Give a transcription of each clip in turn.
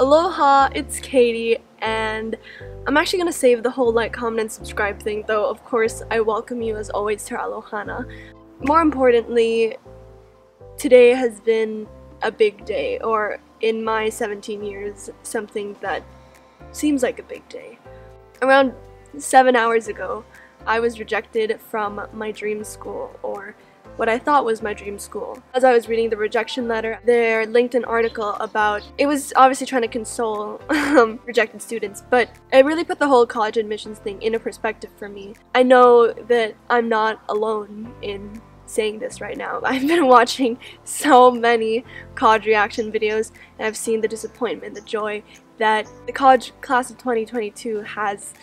Aloha, it's Katie, and I'm actually gonna save the whole like, comment, and subscribe thing, though of course I welcome you as always to Alohana. More importantly, today has been a big day, or in my 17 years, something that seems like a big day. Around 7 hours ago, I was rejected from my dream school, or what I thought was my dream school. As I was reading the rejection letter, there linked an article about, it was obviously trying to console rejected students, but it really put the whole college admissions thing into perspective for me. I know that I'm not alone in saying this right now. I've been watching so many college reaction videos, and I've seen the disappointment, the joy that the college class of 2022 has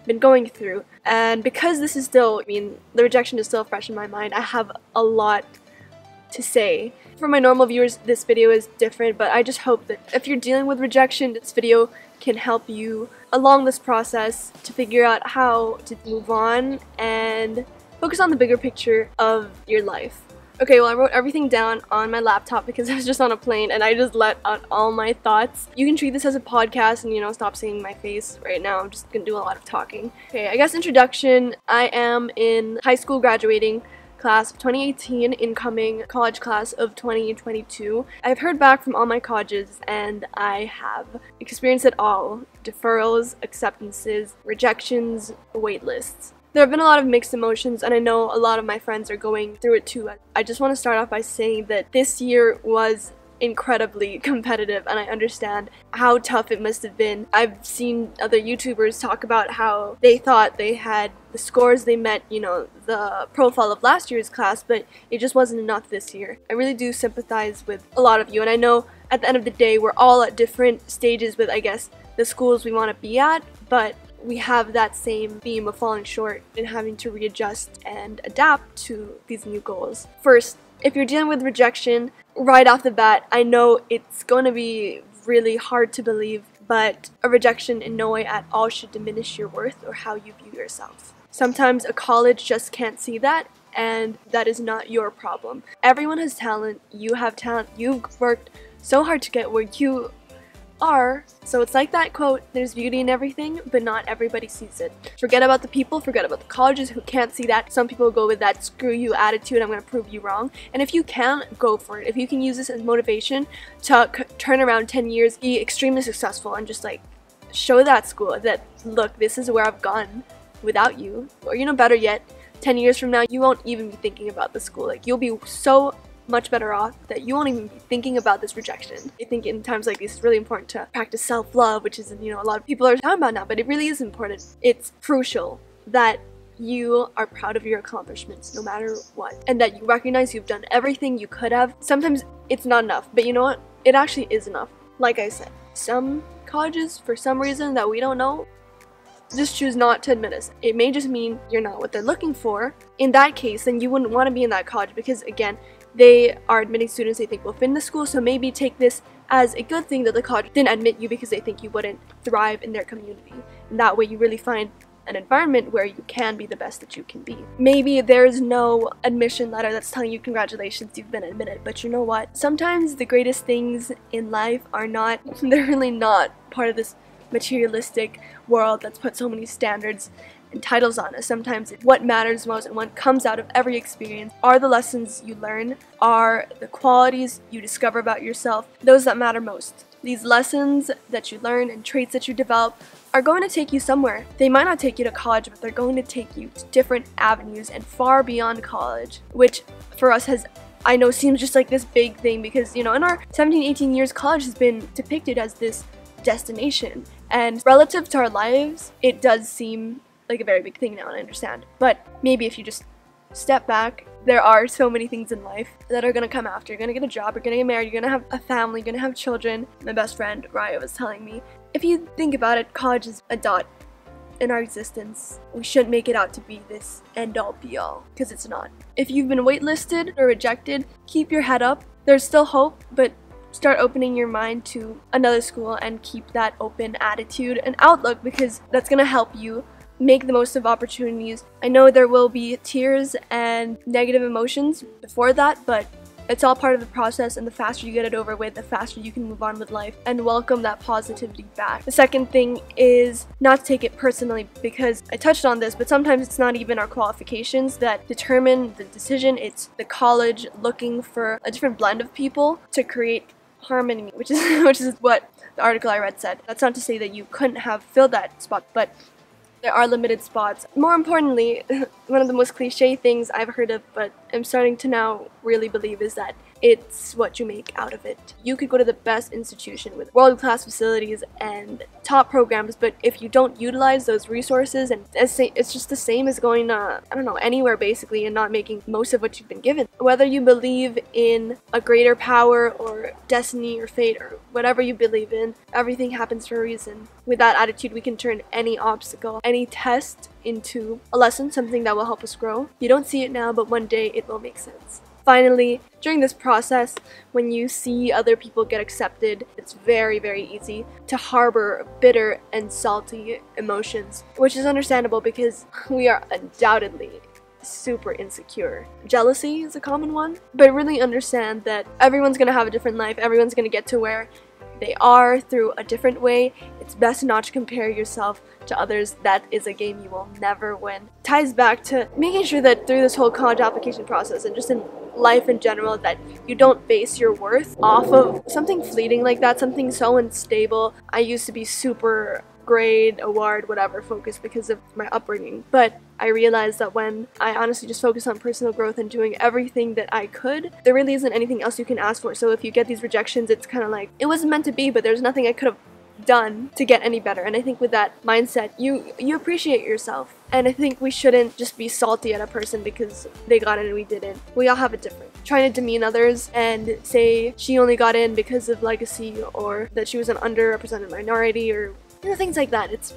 been going through. And because this is still, the rejection is still fresh in my mind, I have a lot to say. For my normal viewers, this video is different, but I just hope that if you're dealing with rejection, this video can help you along this process to figure out how to move on and focus on the bigger picture of your life. Okay, well, I wrote everything down on my laptop because I was just on a plane and I just let out all my thoughts. You can treat this as a podcast and, stop seeing my face right now. I'm just gonna do a lot of talking. Okay, I guess introduction. I am in high school graduating class of 2018, incoming college class of 2022. I've heard back from all my colleges and I have experienced it all. Deferrals, acceptances, rejections, wait lists. There have been a lot of mixed emotions, and I know a lot of my friends are going through it too. I just want to start off by saying that this year was incredibly competitive, and I understand how tough it must have been. I've seen other YouTubers talk about how they thought they had the scores they met, the profile of last year's class, but it just wasn't enough this year. I really do sympathize with a lot of you, and I know at the end of the day we're all at different stages with, I guess, the schools we want to be at, but we have that same theme of falling short and having to readjust and adapt to these new goals. First, if you're dealing with rejection, right off the bat, I know it's going to be really hard to believe, but a rejection in no way at all should diminish your worth or how you view yourself. Sometimes a college just can't see that, and that is not your problem. Everyone has talent, you have talent, you've worked so hard to get where you are. So it's like that quote, there's beauty in everything, but not everybody sees it. Forget about the people, forget about the colleges who can't see that. Some people go with that screw you attitude, I'm gonna prove you wrong. And if you can, go for it. If you can use this as motivation to turn around 10 years, be extremely successful, and just like show that school that, look, this is where I've gone without you. Or better yet, 10 years from now, you won't even be thinking about the school. Like, you'll be so much better off that you won't even be thinking about this rejection. I think in times like these it's really important to practice self-love, which is, a lot of people are talking about now, but it really is important. It's crucial that you are proud of your accomplishments no matter what, and that you recognize you've done everything you could have. Sometimes it's not enough, but you know what? It actually is enough. Like I said, some colleges, for some reason that we don't know, just choose not to admit us. It may just mean you're not what they're looking for. In that case, then you wouldn't want to be in that college because, again, they are admitting students they think will fit in the school, so maybe take this as a good thing that the college didn't admit you because they think you wouldn't thrive in their community. And that way you really find an environment where you can be the best that you can be. Maybe there's no admission letter that's telling you congratulations, you've been admitted, but you know what? Sometimes the greatest things in life are not, they're really not part of this materialistic world that's put so many standards and titles on us. Sometimes what matters most and what comes out of every experience are the lessons you learn, are the qualities you discover about yourself, those that matter most. These lessons that you learn and traits that you develop are going to take you somewhere. They might not take you to college, but they're going to take you to different avenues and far beyond college, which for us I know seems just like this big thing because, in our 17, 18 years, college has been depicted as this destination. And relative to our lives, it does seem like a very big thing now, and I understand. But maybe if you just step back, there are so many things in life that are gonna come after. You're gonna get a job, you're gonna get married, you're gonna have a family, you're gonna have children. My best friend, Raya, was telling me, if you think about it, college is a dot in our existence. We shouldn't make it out to be this end-all be-all, because it's not. If you've been waitlisted or rejected, keep your head up. There's still hope, but start opening your mind to another school and keep that open attitude and outlook, because that's gonna help you make the most of opportunities. I know there will be tears and negative emotions before that, but It's all part of the process, and the faster you get it over with, the faster you can move on with life and welcome that positivity back. The second thing is not to take it personally, because I touched on this, but sometimes it's not even our qualifications that determine the decision. It's the college looking for a different blend of people to create harmony, which is what the article I read said. That's not to say that you couldn't have filled that spot, but there are limited spots. More importantly, one of the most cliche things I've heard of, but I'm starting to now really believe, is that it's what you make out of it. You could go to the best institution with world-class facilities and top programs, but if you don't utilize those resources, and it's just the same as going I don't know, anywhere basically, and not making most of what you've been given. Whether you believe in a greater power or destiny or fate or whatever you believe in, everything happens for a reason. With that attitude, we can turn any obstacle, any test into a lesson, something that will help us grow. You don't see it now, but one day it will make sense. Finally, during this process, when you see other people get accepted, it's very, very easy to harbor bitter and salty emotions, which is understandable because we are undoubtedly super insecure. Jealousy is a common one, but really understand that everyone's gonna have a different life, everyone's gonna get to where they are through a different way. It's best not to compare yourself to others. That is a game you will never win. Ties back to making sure that through this whole college application process and just in life in general, that you don't base your worth off of something fleeting like that, something so unstable. I used to be super grade, award, whatever focused because of my upbringing, but I realized that when I honestly just focus on personal growth and doing everything that I could, there really isn't anything else you can ask for. So if you get these rejections, it's kind of like, it wasn't meant to be, but there's nothing I could have done to get any better. And I think with that mindset, you appreciate yourself. And I think we shouldn't just be salty at a person because they got in and we didn't. We all have it different. Trying to demean others and say she only got in because of legacy, or that she was an underrepresented minority, or things like that, it's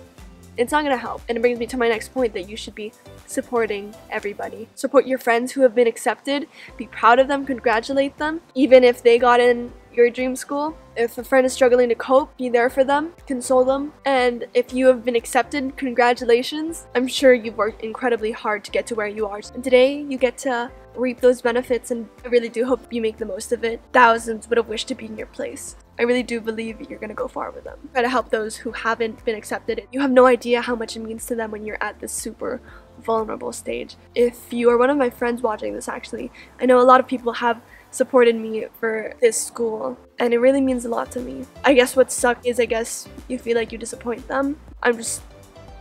not gonna help. And it brings me to my next point, that you should be supporting everybody. Support your friends who have been accepted. Be proud of them, congratulate them, even if they got in your dream school. If a friend is struggling to cope, be there for them, console them. And if you have been accepted, congratulations. I'm sure you've worked incredibly hard to get to where you are. And today you get to reap those benefits, and I really do hope you make the most of it. Thousands would have wished to be in your place. I really do believe you're gonna go far with them. Try to help those who haven't been accepted. You have no idea how much it means to them when you're at this super vulnerable stage. If you are one of my friends watching this, actually, I know a lot of people have supported me for this school, and it really means a lot to me. I guess what sucks is, I guess you feel like you disappoint them. I'm just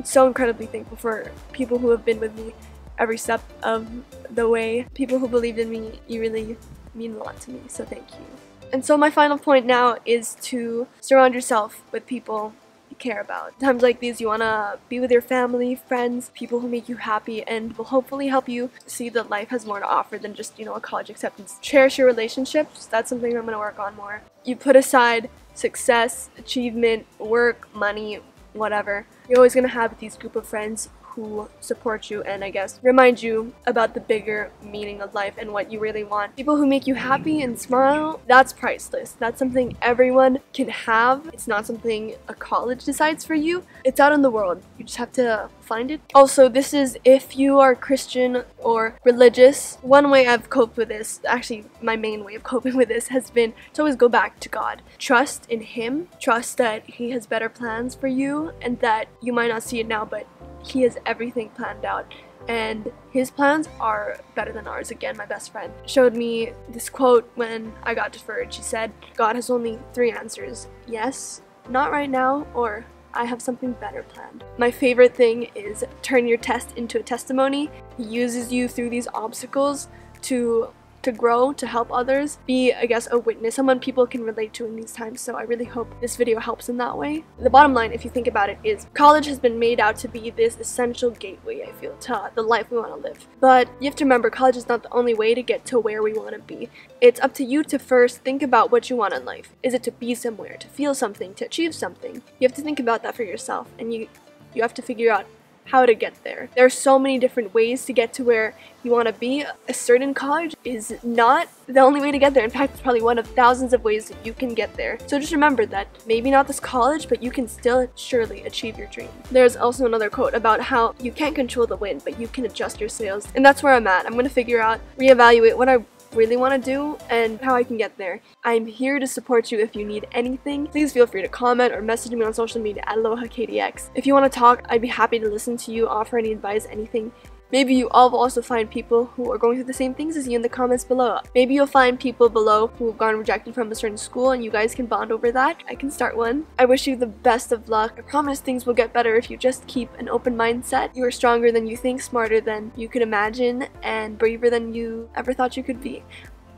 so incredibly thankful for people who have been with me every step of the way. People who believed in me, you really mean a lot to me, so thank you. And so my final point now is to surround yourself with people you care about. Times like these, you want to be with your family, friends, people who make you happy and will hopefully help you see that life has more to offer than just, a college acceptance. Cherish your relationships. That's something I'm going to work on more. You put aside success, achievement, work, money, whatever. You're always going to have these group of friends who support you and I guess remind you about the bigger meaning of life and what you really want. People who make you happy and smile, that's priceless. That's something everyone can have. It's not something a college decides for you. It's out in the world. You just have to find it. Also, this is if you are Christian or religious. One way I've coped with this, actually my main way of coping with this, has been to always go back to God. Trust in Him. Trust that He has better plans for you and that you might not see it now, but He has everything planned out, and His plans are better than ours. Again, my best friend showed me this quote when I got deferred. She said, God has only 3 answers: yes, not right now, or I have something better planned. My favorite thing is turn your test into a testimony. He uses you through these obstacles to grow, to help others, be, I guess, a witness, someone people can relate to in these times. So I really hope this video helps in that way. The bottom line, if you think about it, is college has been made out to be this essential gateway, I feel, to the life we want to live. But you have to remember, college is not the only way to get to where we want to be. It's up to you to first think about what you want in life. Is it to be somewhere, to feel something, to achieve something? You have to think about that for yourself, and you have to figure out how to get there. There are so many different ways to get to where you want to be. A certain college is not the only way to get there. In fact, it's probably one of thousands of ways that you can get there. So just remember that maybe not this college, but you can still surely achieve your dream. There's also another quote about how you can't control the wind, but you can adjust your sails. And that's where I'm at. I'm going to figure out, reevaluate what I really want to do and how I can get there. I'm here to support you if you need anything. Please feel free to comment or message me on social media at AlohaKDX. If you want to talk, I'd be happy to listen to you, offer any advice, anything. Maybe you all will also find people who are going through the same things as you in the comments below. Maybe you'll find people below who have gotten rejected from a certain school and you guys can bond over that. I can start one. I wish you the best of luck. I promise things will get better if you just keep an open mindset. You are stronger than you think, smarter than you could imagine, and braver than you ever thought you could be.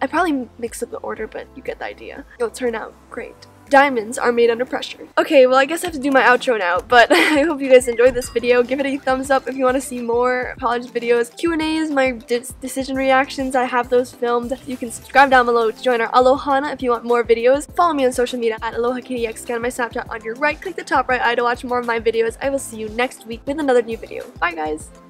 I probably mixed up the order, but you get the idea. It'll turn out great. Diamonds are made under pressure. Okay, well I guess I have to do my outro now, but I hope you guys enjoyed this video. Give it a thumbs up if you want to see more college videos. Q&As, my decision reactions, I have those filmed. You can subscribe down below to join our Alohana if you want more videos. Follow me on social media at AlohaKDX. Scan my Snapchat on your right. Click the top right eye to watch more of my videos. I will see you next week with another new video. Bye guys!